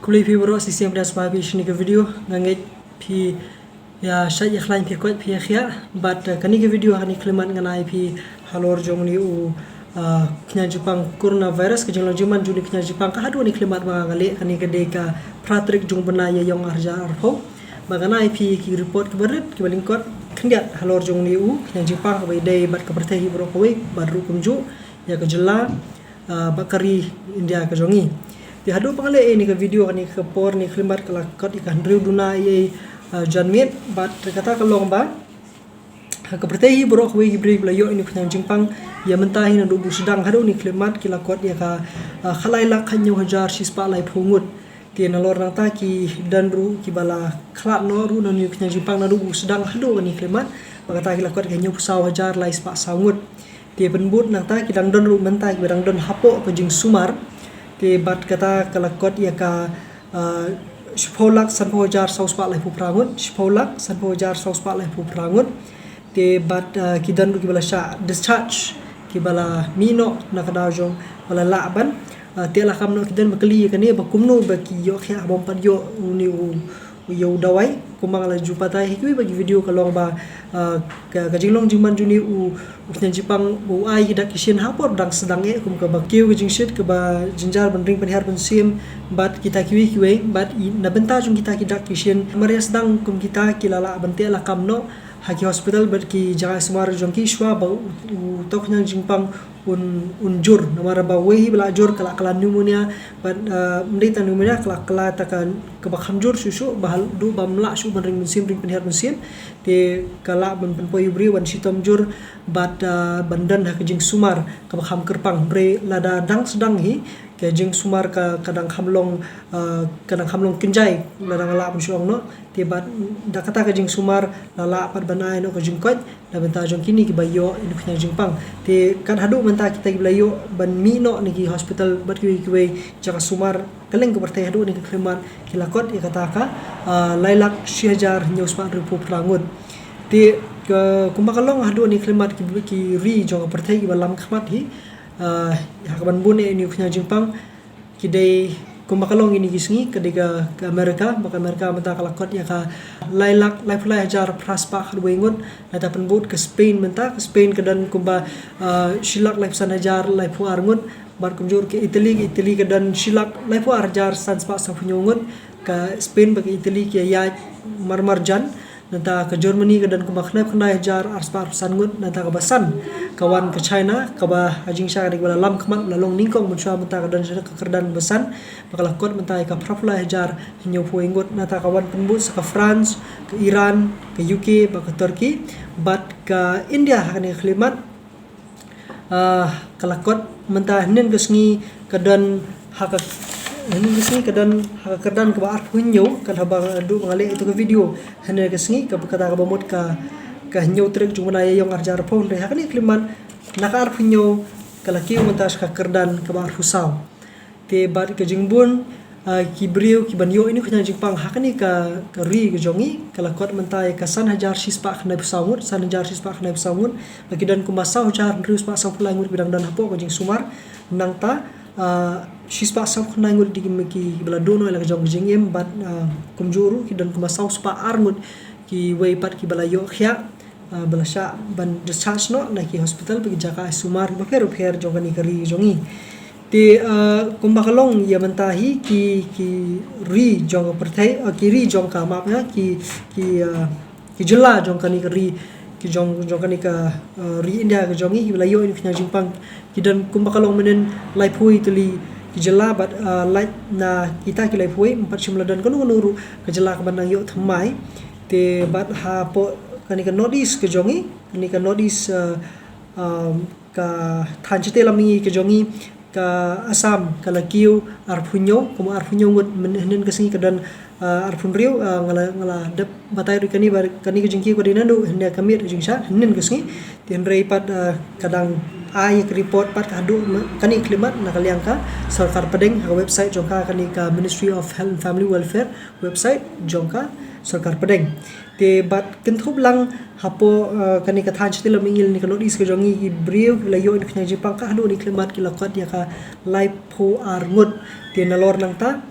Kulit pi bro sisi yang das babi sini ke video nganget pi ya saya iklan pi kuat pi akhia but kani ke video kani klimat nganai pi halor jong ni kena Jepang coronavirus ke jenglo juman juni kena Jepang ka hadu ni klimat mangale kani ke deka pratrik jung benaya yang arja arpo maganai pi ki report ke berit ke balingkot kendiat halor jong ni kena Jepang ke day bat ke bertehi bro kowe baru kumju ya ke jela bakari India ke jongi di hadu pangale ini ke video ni ke por ni klimat kelakot ikan riu duna ye janmit bat kata kalong ba ke bertehi bro kowe gibri belayo ini punya jingpang ya mentahi na dubu sedang hadu ni klimat kilakot ya ka khalaila kanyo hajar sispa lai pungut ti nalor nang ta ki danru ki bala khlap no ru no ni punya jingpang na dubu sedang hadu ni klimat bakata kilakot kanyo pusau hajar lai spa sangut ti penbut nang ta ki dang don ru mentai berang don hapo ke jing sumar ti bat kata kelakot ya ka Shpolak sanpo jar saus pak lai pu prangut Shpolak sanpo jar saus pak lai pu prangut ti bat kidan ki bala sha discharge ki bala mino na kada jong bala laban ti la kam no kidan makli ka ni ba kumno ba ki yo kha bom pan yo ni yo dawai kumang la jupa tai ki bagi video kalong ba ka jinglong jingman juni usnya Jepang bu ai dak kisien hapor dang sedang kum ka bakiu ke jingsit ke ba jinjar bandring penhar pensim bat kita kiwi bat na benta jung kita kidak kisien maria sedang kum kita kilala bante la kamno haki hospital ber ki jaga semar jong ki shwa ba toknya Jepang unjur namara ba wehi bela jur kala pneumonia bat mendita pneumonia kala takan ke bakhamjur susu bahal du bamla su bandring pensim ring penhar pensim te kala ban penpoi bri wan sitom jur bat bandan ha kejing sumar ka bakham kerpang bre lada dang sedang hi ke jing sumar ka kadang hamlong kenjai ladang la bunsyong no te bat dakata ka jing sumar lala pat banai no ka jing kot da benta jong kini ki bayo ini punya jingpang te kan hadu menta kita ki bayo ban mino ni ki hospital bat ki jaga sumar kaleng ke berteh hadu ni ke klimat kilakot ya kata ka lailak syajar news pan rupu pelangut te ke kumbakalong hadu ni klimat ki ri jong berteh ki balam khmat hi ya kaban bun ini punya Jepang kidai kumbakalong ini gisngi kedega ke Amerika maka Amerika menta kalakot ya ka lailak laifulai hajar praspa khadwengun nata penbut ke Spain menta ke Spain kedan kumba silak laifsan hajar laifu arngun bar kumjur ke Italy kedan silak laifu arjar sanspa sapunyungun ke Spain bagi Italy ke ya marmarjan nanta ke Germany kedan kumba khnai hajar arspa sangut nanta ke basan kawan ke China kaba hajing sya di bala lam khamat lalong ningkong munsha menta kedan ke kerdan besan bakal kot menta ka prapla hajar hinyo puingut nata kawan pembut ke France ke Iran ke UK ba ke Turki bat ke India hakani klimat kalakot menta nen gesngi kedan hak ini kesini kedan kedan ke bar punyo kan haba du ngale itu ke video hene kesini ke kata ke bomot ke hinyo trek jumna yang arjar pon re hakani klimat nakar punyo kalaki mentas ka kerdan ke bar husau te bar ke jingbun ki brio ki banyo ini khanya Jepang hakani ka ri ke jongi kalakot mentai ka san hajar sispa khna besangut san hajar sispa khna besangut bagi dan kumasau jar rius pa sang pulangut bidang dan hapo ke jing sumar nangta sispa sang khna ngut di ki bela dono la jong jingem bat kumjuru ki dan kumasau spa armut ki weipat ki bela yo khya bela sha ban discharge no na ki hospital bagi jaka sumar baker jongani kari jongi ti kumbakalong ya mentahi ki ri jong pertai ki ri jong ka map ya ki jela jong kani ri ki jong kani ka ri India ke jongi belayo ini punya Jepang ki dan kumbakalong menen lai pui tuli ki jela bat lai na kita ki lai pui 4 simladan kanu nuru ke jela ka bandang yo thamai te bat ha po kani ka notice ke jongi kani ka notice ka thanchite lamingi ke jongi ka Asam kalakiu arpunyo kuma arpunyo ngut menen kesingi kedan arpunriu ngala dep batai kani ke jingki ko dinandu henda kami jingsha henen kesingi tin reipat kadang ai report pat hadu kani klimat nakaliangka sarkar pedeng ha website jongka kani ka Ministry of Health and Family Welfare website jongka sarkar pedeng te bat kenthub lang hapo kani ka than chtil mingil ni kanodis ke jongi ki brio layo ni khnya Jepang ka hadu ni klimat ki lakat ya ka life po arngut te nalor nang ta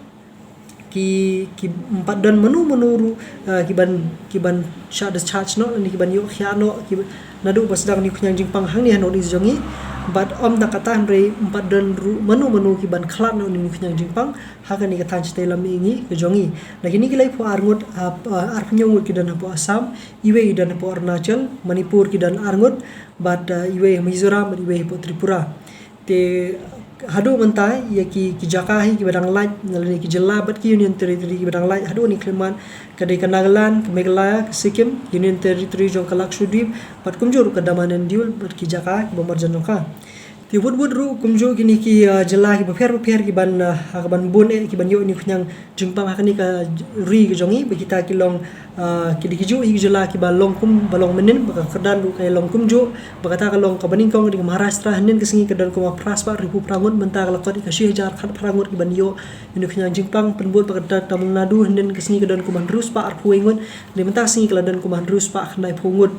ki 4 dan menu kiban sha discharge no ni kiban yo khya no ki nadu basdang ni khunyang jingpang hang ni hanod is jongi but da kata re 4 dan menu kiban khlat no ni khunyang jingpang hakan ni katan chite lam ingi ke jongi lagi ni kilai po arngut arpnyong kidan po Assam iwe kidan po Arunachal Manipur kidan arngut but iwe Mizoram iwe po Tripura te hadu mentai ya ki jakahi ki badang laj nalani ki jela bat ki union territory ki badang laj hadu ni kleman kadai ka Nagaland Meghalaya Sikkim union territory jong ka Lakshadweep bat kumjur ka Damanan Diul bat ki jaka ki Bamarjan ka ti wud ru kumjo kini ki jela ki bapher ki ban bun ki ban yo ni khunyang jingpang hakani ka ri ki jongi begita ki long ki dikiju hi jela ki balong balong menen baka kerdan ru kai long kumjo baka ta long ka baningkong di Maharashtra hanin ke singi kedan ko praspa ribu prangut menta ka lakot ka shijar khat prangut ki ban yo ni khunyang jingpang penbut baka Tamil Nadu hanin ke singi kedan ko ban rus pa arpuingun di menta singi keladan ko ban rus pa khnai phungut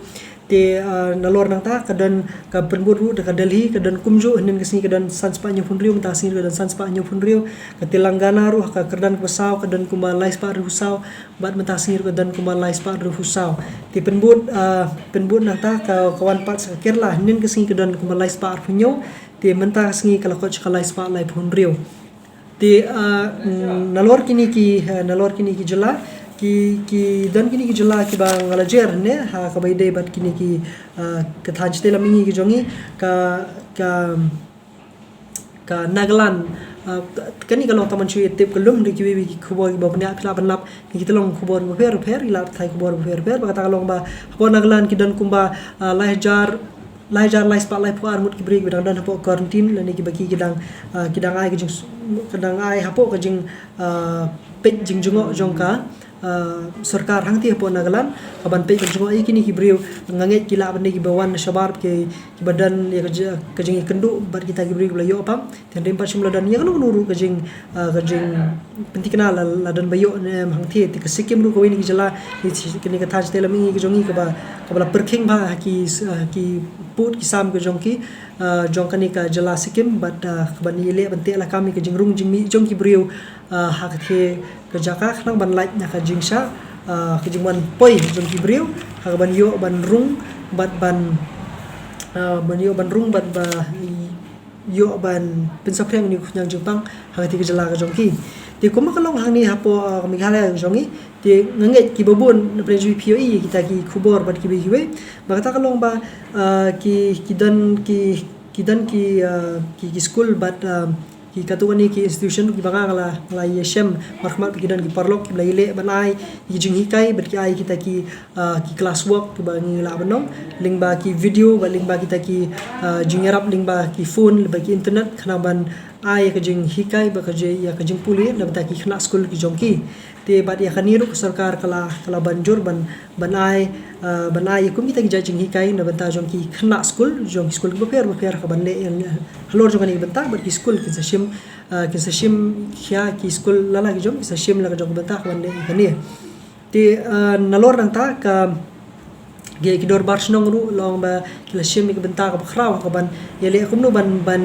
te nalor nang ta kadan ka penbut ru ka Delhi kadan kumjo hanin ke singi kedan sanspa nyo phunriu menta singi kedan sanspa nyo phunriu ka Telangana ru ka kerdan pesau kadan kuma laispa ru husau bat menta singi kedan kuma laispa ru husau te penbut nang ta ka kawan pat sa Kerala hanin ke singi kedan kuma laispa arpunyo te menta singi kala koch ka laispa lai phunriu te nalor kini ki jela ki dan kini ki jela ki bang alajer ne ha ka baide bat kini ki kathaj te lamingi ki jongi ka Nagaland kani kalong taman chui tip kelum di kiwi ki khubor ki babnya phila banlap ki telong khubor pher ila thai khubor pher ba ta kalong ba hapo Nagaland ki dan kumba lahjar laispa lai puar mut ki break bidang dan hapo quarantine lani ki bagi kidang ai ki kadang ai hapo ka jing pet jing jungo jongka सरकार हंगती है पोना गलान अबन पे कजो आई किनी हिब्रियो nganget kila bande ki bawan shabar ke badan ya kajing kendu bar kita gibri blayo apam ten rempa simla dan ya kanu nuru kajing pentikna ladan bayo ne hangthi ti kasikim ru ko ini ki jala kini ka thaj telami ki jongi ka bala perking ba ki put ki sam ke jongki jongkani ka jala sikim bat ban yele bante la kami ke jingrung jingmi jongki brio hakhe ke jaka khlang ban laj na ka jingsha ke jingman poi jongki brio hak ban yo ban rung bat ban yo ban rung bat ba yo ban pensaprem ni nyang jepang hak ti ke jala ka jongki ti kuma kalong hang ni hapo Meghalaya jongi ti nganget ki babon na preju POE kita ki khubor bat ki biwe bagata kalong ba ki school bat ki katungani ki institution ki banga la yeshem marhamat ki dan ki parlok ki blaile banai ki jinghikai bat ki ai kita ki class work ki bangi la banong ling ba ki video ba ling ba kita ki jingerap ling ba ki phone ba ki internet khana ban ai ka jing hikai ba ka je ya ka jing puli na bata ki khna school ki jongki te bat ya khaniru sarkar kala banjur ban banai kum kita ki jing hikai na bata jongki khna school school ki ba per ka ban le halor jongani bata bat ki school ki sashim khya ki school lala ki jom ki sashim la ka jong bata ban le kani te nalor nang ta ka ge ki dor bar snong ru long ba kila shim ni benta ka khraw ka ban yele kumnu ban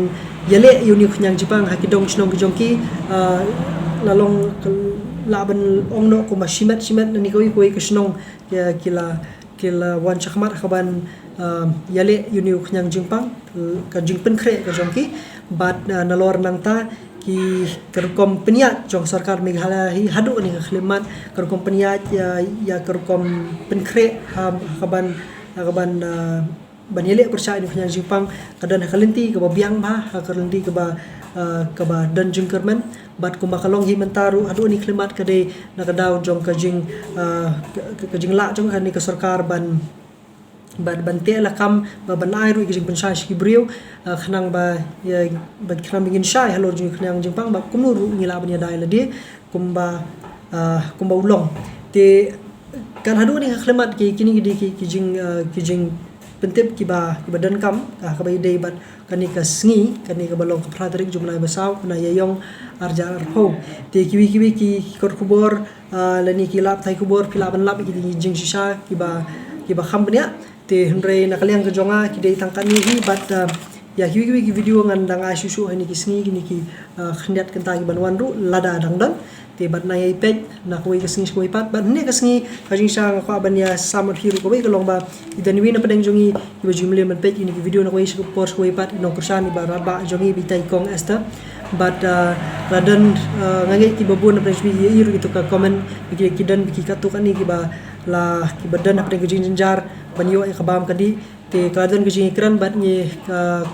yele yuni khunyang jipang ha ki dong snong ki jongki la long la ban ongno ko mashimat ni koi ka snong ya kila wan chakmat ka ban yele yuni khunyang jingpang ka jingpen khre ka jongki bat nalor nang ta ki kerkom peniat jong sarkar Meghalaya hi hadu ni khlemat kerkom peniat ya kerkom penkre kaban ban yele percaya ni khanyang jipang kadan khalenti ka biang ba khalenti ka ba dan jingkerman bat kumba kalong hi mentaru hadu ni khlemat kade nakadaw jong kajing la jong kan ni ka sarkar ban te la kam ba banai ru kijing pensai ki brio khnang ba ya ba khnang bingin shai halor jing khnang jingpang ba kumnu ru ngila banya dai la de kumba ulong te kan hadu ni khlemat ki kini ki kijing pentep ki badan kam ka bai dei bat kani ka sngi kani ka balong ka pradrik jumnai basau kana yayong arjar ho te kiwi ki kor kubor lani ki lap thai kubor pilaban lap ki jing shisha ki ba kham bnya te hendrei nakaliang ke jonga ki dei tangkan ni hi bat ya hiwi ki video ngan dang a susu hani ki sngi ni ki khndiat kenta ki banwan ru lada dang te bat na ai page na ko ka singi ko ipat bat ne ka singi ka jing sa ko aban ya samot hiru ko ka long ba idan wi na padang jongi iba jumle man page ini video na ko is ko post ko ipat no kursan iba raba jongi bitai kong esta but radan ngangai ki babun na page iru gitu ka comment biki kidan biki katuk ani ki ba la ki badan na padang jing jar banyo ka bam kadi te kadan ke jing ikran bat ni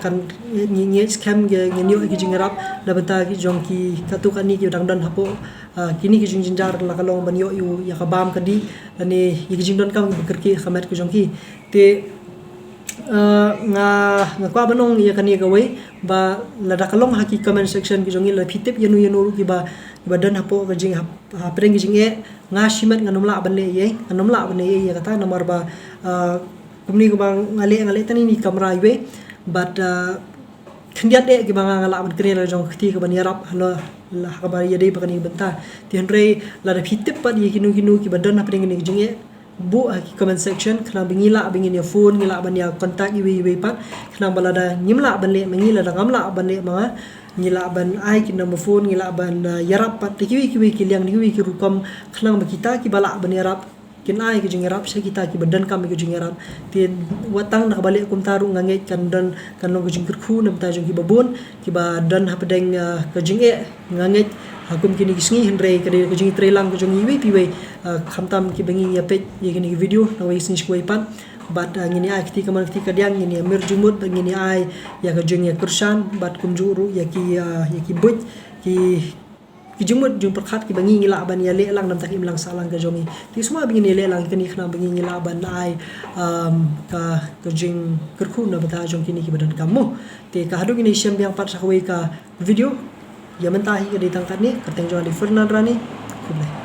kan ni scam ge nyo ki jing rap la bata ki jong ki katuk ani ki dang dan hapo kini ki jing jar la kalong banyo yu ya ka bam kadi ani ki jing don kam beker ki khamat ki jong ki te nga kwa banong ya kani ga wei ba la da kalong haki comment section ki jong la phitip yanu ki ba badan hapo ka jing ha preng ki jing e nga shimat nganomla ban le ye nganomla ban le ye kata nomor ba kumni ko bang ngale tani ni kamera iwe but khendiat de ki bang ngala ban kre la jong khti ko ban yarap halo la kabar ya dei bakani benta tian rei la da phitip pat ye kinu ki badan na pring ni jinge bu ki comment section khna bingila bingin ya phone ngila ban ya contact iwe pat khna balada nyimla ban le mangila da ngamla ban le ma ngila ban ai ki number phone ngila ban yarap pat kiwi ki liang kiwi ki rukam khna ba kita ki bala ban yarap kin ai ki jingerap sa kita ki badan kam ki jingerap tin watang nak balik kum taru nganget kan dan kan lo jing kerku nam ta jing ki babon ki badan ha pedeng ka jing e nganget hakum kini kisngi hendre ka de jing trelang ka jing iwi piwe khamtam ki bengi ya page ye kini video na wai sin shkoi pan but ngini ai kiti kaman kiti kadiang ngini amir jumut ngini ai ya ka jing ya kursan but kum juru ya ki but ki jumut jum perkhat ki bangi ngila ban ya le lang nam takim lang salang ka jongi ti semua bingin le lang kini khna bangi ngila ban ai ka jing kerku na bata jong kini ki badan kamu te ka hadu ini syam yang pat sakwe ka video ya mentahi ka ditangkat ni kateng jong di Fernand Rani kuble